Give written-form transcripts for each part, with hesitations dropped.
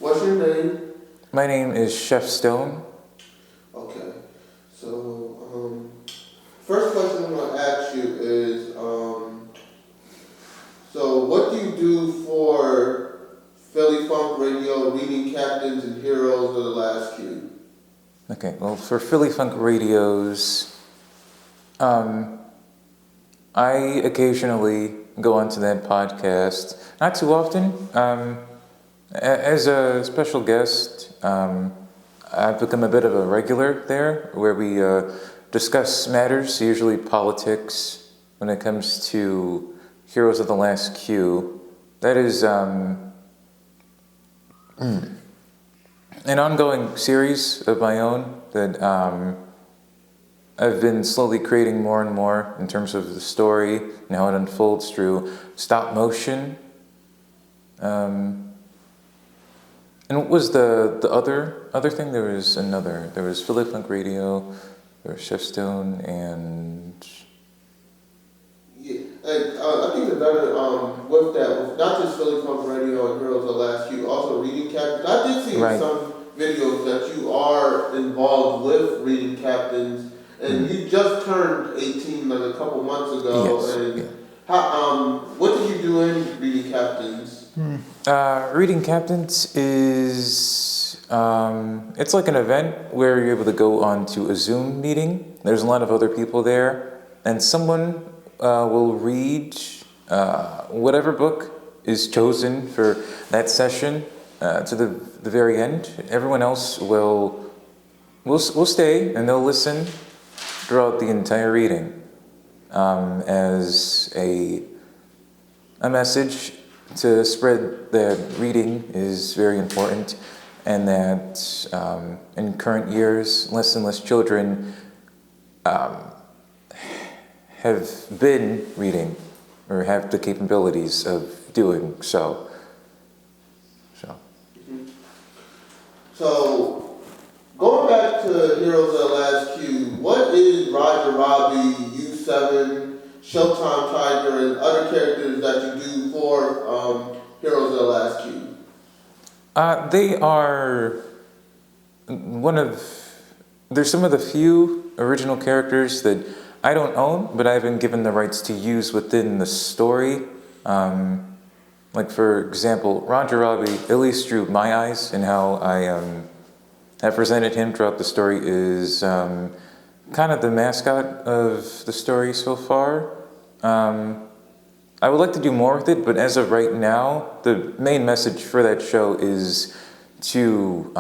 What's your name? My name is Chef Stone. Okay. So, first question I'm going to ask you is, so what do you do for Philly Funk Radio, Reading Captains and Heroes of the Last Q? Okay, well, for Philly Funk Radios, I occasionally go onto that podcast. Not too often. As a special guest, I've become a bit of a regular there, where we discuss matters, usually politics, when it comes to Heroes of the Last Q. That is an ongoing series of my own that I've been slowly creating more and more in terms of the story and how it unfolds through stop motion. And what was the other thing? There was another. There was Philly Funk Radio, there was Chef Stone, and Yeah, and I think another with that, with not just Philly Funk Radio and Heroes of the Last Q, also Reading Captains. I did see in some videos that you are involved with Reading Captains, and you just turned 18 like a couple months ago. Yes. And Yeah. how what did you do in Reading Captains? Reading Captains is it's like an event where you're able to go on to a Zoom meeting. There's a lot of other people there, and someone will read whatever book is chosen for that session to the very end. Everyone else will stay and they'll listen throughout the entire reading as a message to spread that reading is very important, and that in current years, less and less children have been reading or have the capabilities of doing so. So, going back to Heroes of the Last Q, what is Roger Robbie, U7, Showtime Tiger, and other characters that you do for Heroes of the Last Q? They are there's some of the few original characters that I don't own, but I've been given the rights to use within the story. Like, for example, Roger Robbie, at least through my eyes and how I have presented him throughout the story, is kind of the mascot of the story so far. I would like to do more with it, but as of right now, the main message for that show is to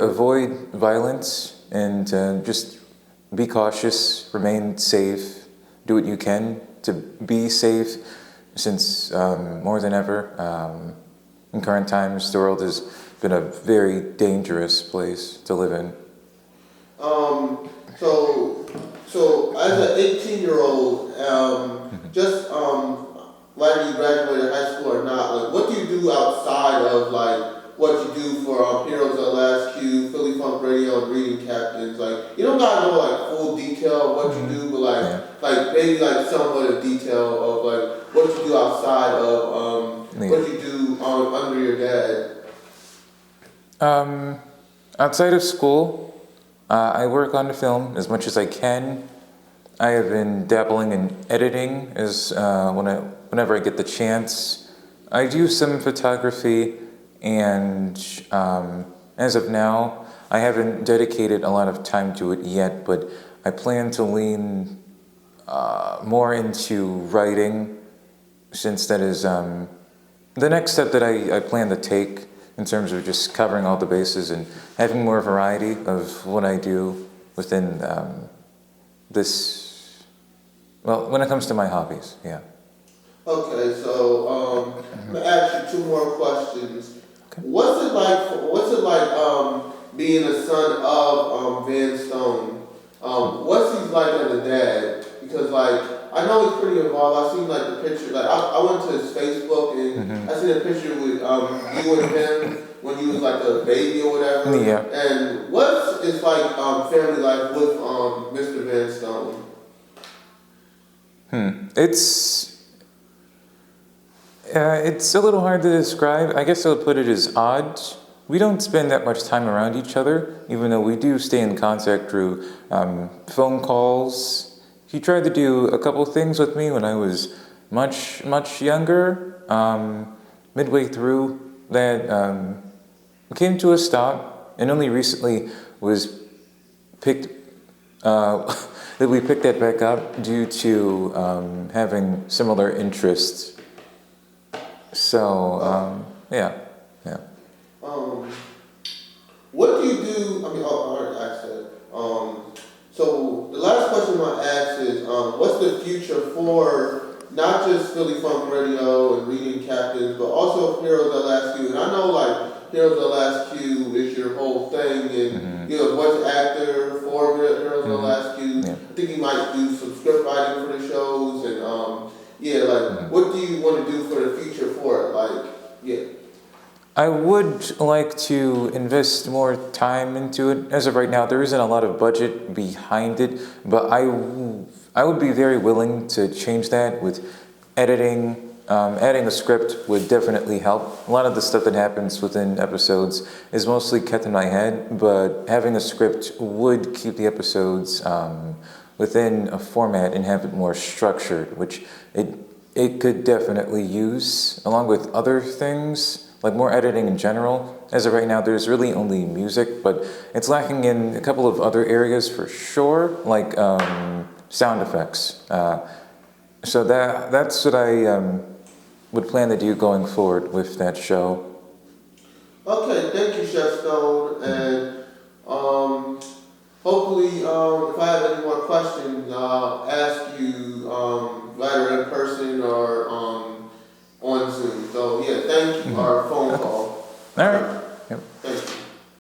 avoid violence and just be cautious, remain safe, do what you can to be safe, since more than ever, in current times, the world has been a very dangerous place to live in. So as an 18-year-old, just whether you graduated high school or not, like, what do you do outside of like what you do for Heroes of the Last Q, Philly Funk Radio, and Reading Captains? Like, you don't gotta know like full detail of what you do, but like maybe like somewhat of detail of like what you do outside of what you do under your dad. Outside of school, I work on the film as much as I can. I have been dabbling in editing whenever I get the chance. I do some photography, and as of now, I haven't dedicated a lot of time to it yet, but I plan to lean more into writing, since that is the next step that I plan to take in terms of just covering all the bases and having more variety of what I do within this, well, when it comes to my hobbies, yeah. Okay, so I'm gonna ask you two more questions. Okay. What's it like being a son of Van Stone? What's he like as a dad? Because like I know he's pretty involved. I've seen like the picture. Like I went to his Facebook and I seen a picture with you and him when you was like a baby or whatever. Yeah. And what's it's like family life with Mr. Van It's a little hard to describe. I guess I would put it as odd. We don't spend that much time around each other, even though we do stay in contact through phone calls. He tried to do a couple things with me when I was much younger. Midway through that, came to a stop, and only recently was picked that we picked that back up due to having similar interests. So yeah. Um, what do you do? I mean, oh, I already asked that. So the last question I want to ask is, what's the future for not just Philly Funk Radio and Reading Captains, but also Heroes LSQ? And I know like Heroes LSQ is your whole thing, and you're a voice actor for Heroes LSQ. Yeah. I think you might do some script writing for the shows, and yeah, like what do you want to do for the future for it? Like, yeah. I would like to invest more time into it. As of right now, there isn't a lot of budget behind it, but I would be very willing to change that with editing. Adding a script would definitely help. A lot of the stuff that happens within episodes is mostly kept in my head, but having a script would keep the episodes within a format and have it more structured, which it could definitely use, along with other things. Like more editing in general. As of right now, there's really only music, but it's lacking in a couple of other areas for sure, like sound effects. So that's what I would plan to do going forward with that show. Okay, thank you, Chef Stone, and hopefully, if I have any more questions, I'll ask you either in person or on Zoom. So yeah, thank you. Our phone call. All right. Yep. Thank you.